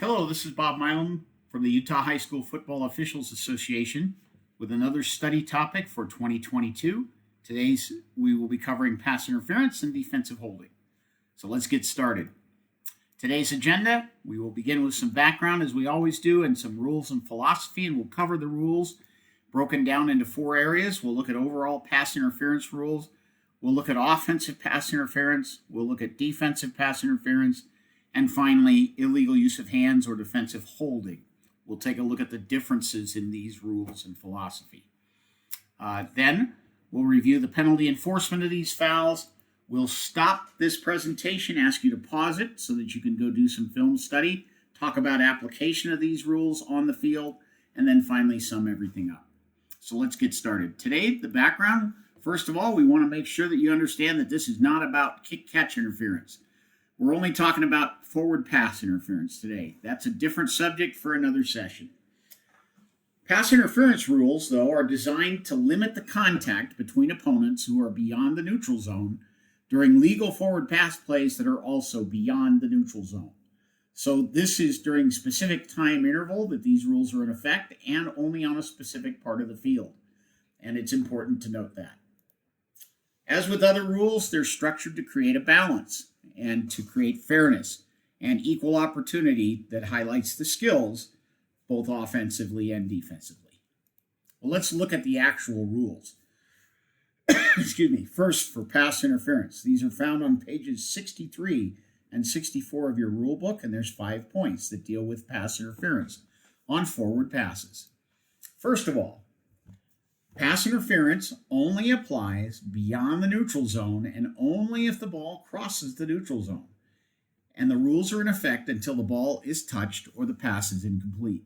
Hello, this is Bob Milam from the Utah High School Football Officials Association with another study topic for 2022. Today's we will be covering pass interference and defensive holding. So let's get started. Today's agenda, we will begin with some background as we always do and some rules and philosophy, and we'll cover the rules broken down into four areas. We'll look at overall pass interference rules. We'll look at offensive pass interference. We'll look at defensive pass interference. And finally, illegal use of hands or defensive holding. We'll take a look at the differences in these rules and philosophy. Then we'll review the penalty enforcement of these fouls. We'll stop this presentation, ask you to pause it so that you can go do some film study, talk about application of these rules on the field, and then finally sum everything up. So let's get started. Today, the background, first of all, we want to make sure that you understand that this is not about kick-catch interference. We're only talking about forward pass interference today. That's a different subject for another session. Pass interference rules, though, are designed to limit the contact between opponents who are beyond the neutral zone during legal forward pass plays that are also beyond the neutral zone. So this is during specific time interval that these rules are in effect and only on a specific part of the field. And it's important to note that. As with other rules, they're structured to create a balance and to create fairness and equal opportunity that highlights the skills, both offensively and defensively. Well, let's look at the actual rules. Excuse me. First, for pass interference. These are found on pages 63 and 64 of your rule book, and there's 5 points that deal with pass interference on forward passes. First of all, pass interference only applies beyond the neutral zone and only if the ball crosses the neutral zone. And the rules are in effect until the ball is touched or the pass is incomplete.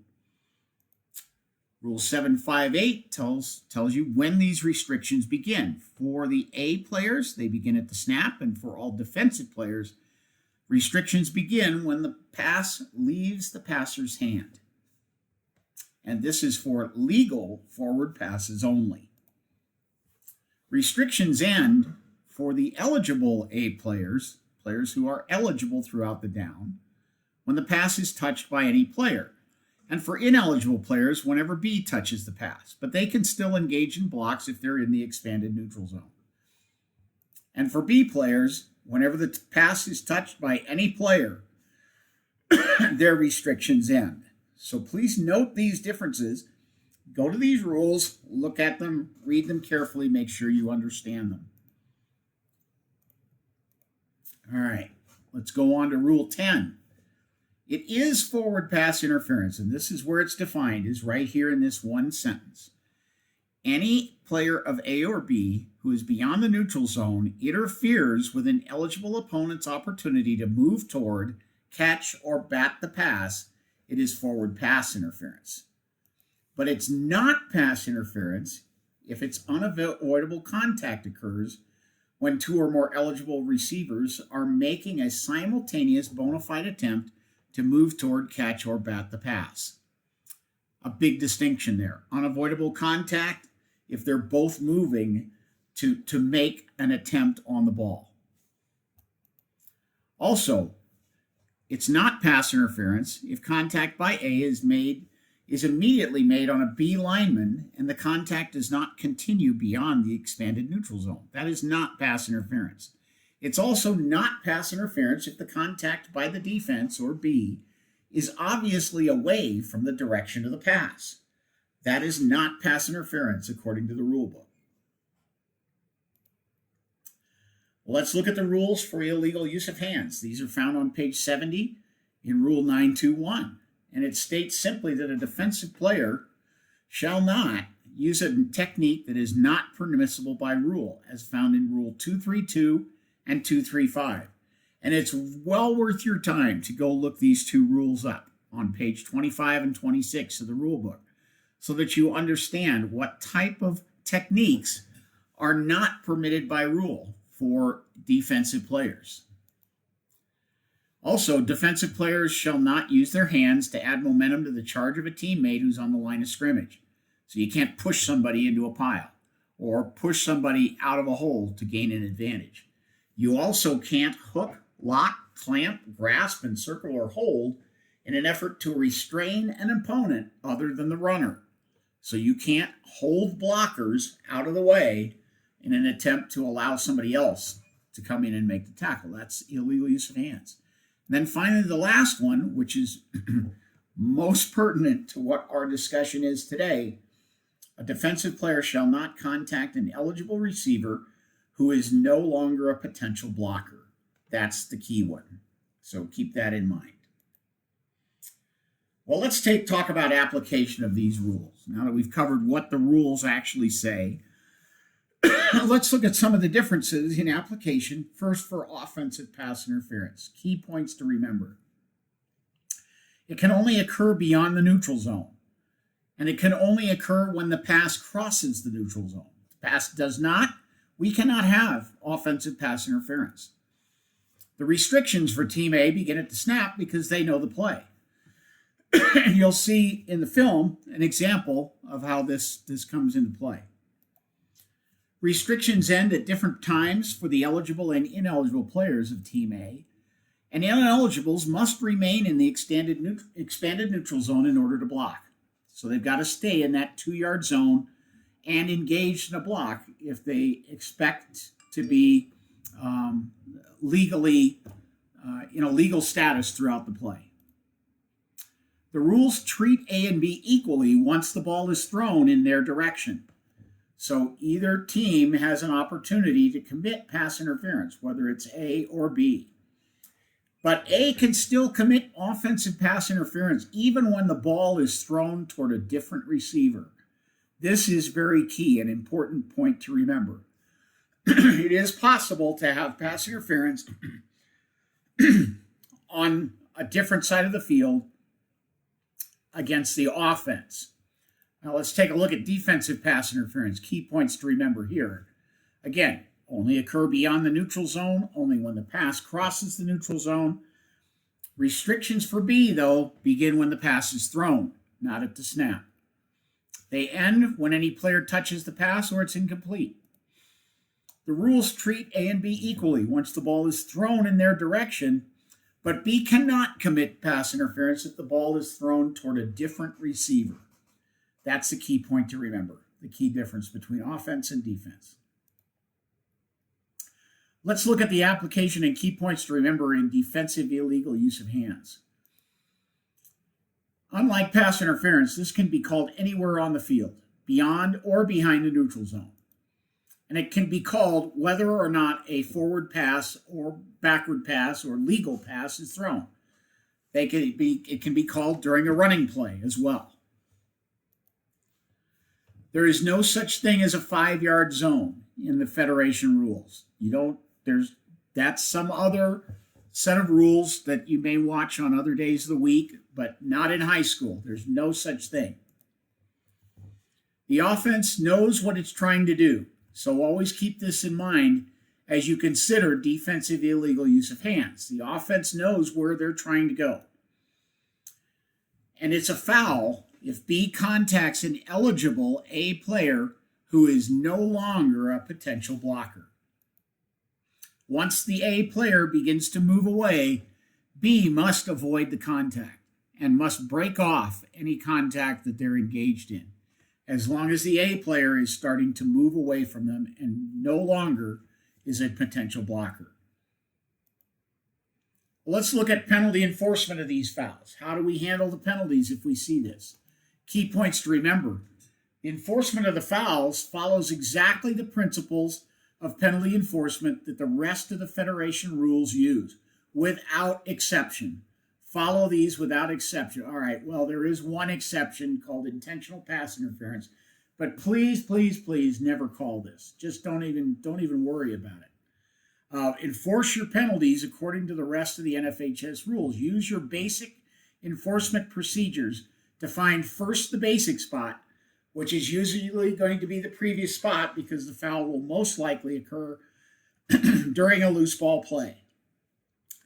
Rule 758 tells you when these restrictions begin. For the A players, they begin at the snap, and for all defensive players, restrictions begin when the pass leaves the passer's hand. And this is for legal forward passes only. Restrictions end for the eligible A players, players who are eligible throughout the down, when the pass is touched by any player, and for ineligible players whenever B touches the pass, but they can still engage in blocks if they're in the expanded neutral zone. And for B players, whenever the pass is touched by any player, their restrictions end. So please note these differences. Go to these rules, look at them, read them carefully, make sure you understand them. All right, let's go on to Rule 10. It is forward pass interference, and this is where it's defined, is right here in this one sentence. Any player of A or B who is beyond the neutral zone interferes with an eligible opponent's opportunity to move toward, catch, or bat the pass. It is forward pass interference. But it's not pass interference if its unavoidable contact occurs when two or more eligible receivers are making a simultaneous bona fide attempt to move toward, catch, or bat the pass. A big distinction there. Unavoidable contact if they're both moving to make an attempt on the ball. Also, it's not pass interference if contact by A is immediately made on a B lineman and the contact does not continue beyond the expanded neutral zone. That is not pass interference. It's also not pass interference if the contact by the defense, or B, is obviously away from the direction of the pass. That is not pass interference according to the rule book. Let's look at the rules for illegal use of hands. These are found on page 70 in Rule 921. And it states simply that a defensive player shall not use a technique that is not permissible by rule, as found in Rule 232 and 235. And it's well worth your time to go look these two rules up on page 25 and 26 of the rule book so that you understand what type of techniques are not permitted by rule for defensive players. Also, defensive players shall not use their hands to add momentum to the charge of a teammate who's on the line of scrimmage. So you can't push somebody into a pile or push somebody out of a hole to gain an advantage. You also can't hook, lock, clamp, grasp, encircle, or hold in an effort to restrain an opponent other than the runner. So you can't hold blockers out of the way in an attempt to allow somebody else to come in and make the tackle. That's illegal use of hands. And then finally, the last one, which is most pertinent to what our discussion is today: a defensive player shall not contact an eligible receiver who is no longer a potential blocker. That's the key one. So keep that in mind. Well, let's talk about application of these rules. Now that we've covered what the rules actually say, let's look at some of the differences in application. First, for offensive pass interference. Key points to remember. It can only occur beyond the neutral zone, and it can only occur when the pass crosses the neutral zone. If the pass does not, we cannot have offensive pass interference. The restrictions for Team A begin at the snap because they know the play. You'll see in the film an example of how this comes into play. Restrictions end at different times for the eligible and ineligible players of Team A, and ineligibles must remain in the expanded neutral zone in order to block. So they've got to stay in that 2-yard zone and engaged in a block if they expect to be legally in a legal status throughout the play. The rules treat A and B equally once the ball is thrown in their direction. So either team has an opportunity to commit pass interference, whether it's A or B. But A can still commit offensive pass interference even when the ball is thrown toward a different receiver. This is very key, an important point to remember. It is possible to have pass interference on a different side of the field against the offense. Now let's take a look at defensive pass interference. Key points to remember here. Again, only occur beyond the neutral zone, only when the pass crosses the neutral zone. Restrictions for B, though, begin when the pass is thrown, not at the snap. They end when any player touches the pass or it's incomplete. The rules treat A and B equally once the ball is thrown in their direction, but B cannot commit pass interference if the ball is thrown toward a different receiver. That's the key point to remember, the key difference between offense and defense. Let's look at the application and key points to remember in defensive illegal use of hands. Unlike pass interference, this can be called anywhere on the field, beyond or behind the neutral zone. And it can be called whether or not a forward pass or backward pass or legal pass is thrown. It can be called during a running play as well. There is no such thing as a 5-yard zone in the Federation rules. That's some other set of rules that you may watch on other days of the week, but not in high school. There's no such thing. The offense knows what it's trying to do, so always keep this in mind as you consider defensive illegal use of hands. The offense knows where they're trying to go. And it's a foul if B contacts an eligible A player who is no longer a potential blocker. Once the A player begins to move away, B must avoid the contact and must break off any contact that they're engaged in, as long as the A player is starting to move away from them and no longer is a potential blocker. Let's look at penalty enforcement of these fouls. How do we handle the penalties if we see this? Key points to remember. The enforcement of the fouls follows exactly the principles of penalty enforcement that the rest of the Federation rules use, without exception. Follow these without exception. All right, well, there is one exception called intentional pass interference, but please, please, please never call this. Just don't even worry about it. Enforce your penalties according to the rest of the NFHS rules. Use your basic enforcement procedures to find first the basic spot, which is usually going to be the previous spot because the foul will most likely occur during a loose ball play.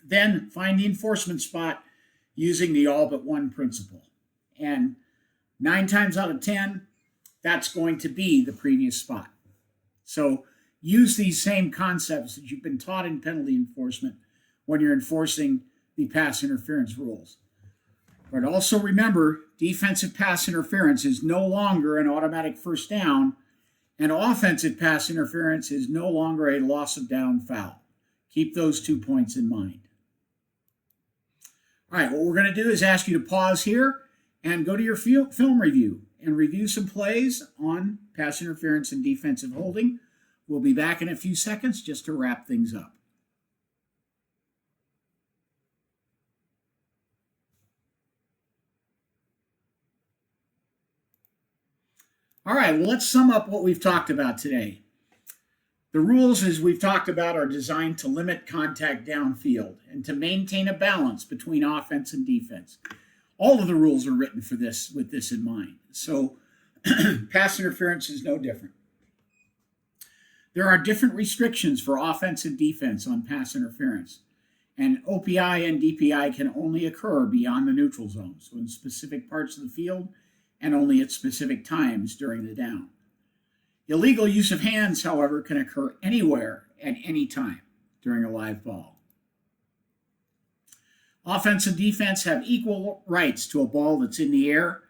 Then find the enforcement spot using the all but one principle. And 9 times out of 10, that's going to be the previous spot. So use these same concepts that you've been taught in penalty enforcement when you're enforcing the pass interference rules. But also remember, defensive pass interference is no longer an automatic first down, and offensive pass interference is no longer a loss of down foul. Keep those 2 points in mind. All right, what we're going to do is ask you to pause here and go to your film review and review some plays on pass interference and defensive holding. We'll be back in a few seconds just to wrap things up. All right, well, let's sum up what we've talked about today. The rules, as we've talked about, are designed to limit contact downfield and to maintain a balance between offense and defense. All of the rules are written for this with this in mind. So pass interference is no different. There are different restrictions for offense and defense on pass interference, and OPI and DPI can only occur beyond the neutral zone, so in specific parts of the field and only at specific times during the down. Illegal use of hands, however, can occur anywhere at any time during a live ball. Offense and defense have equal rights to a ball that's in the air,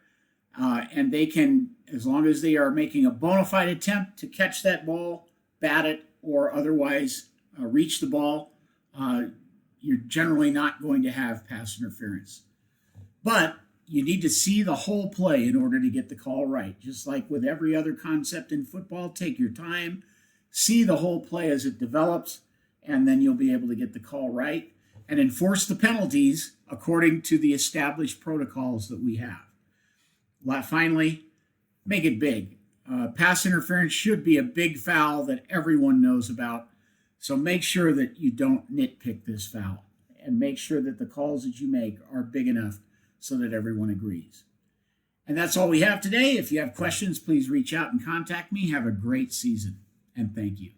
and they can, as long as they are making a bona fide attempt to catch that ball, bat it, or otherwise reach the ball, you're generally not going to have pass interference. But you need to see the whole play in order to get the call right. Just like with every other concept in football, take your time, see the whole play as it develops, and then you'll be able to get the call right and enforce the penalties according to the established protocols that we have. Finally, make it big. Pass interference should be a big foul that everyone knows about, so make sure that you don't nitpick this foul and make sure that the calls that you make are big enough so that everyone agrees. And that's all we have today. If you have questions, please reach out and contact me. Have a great season, and thank you.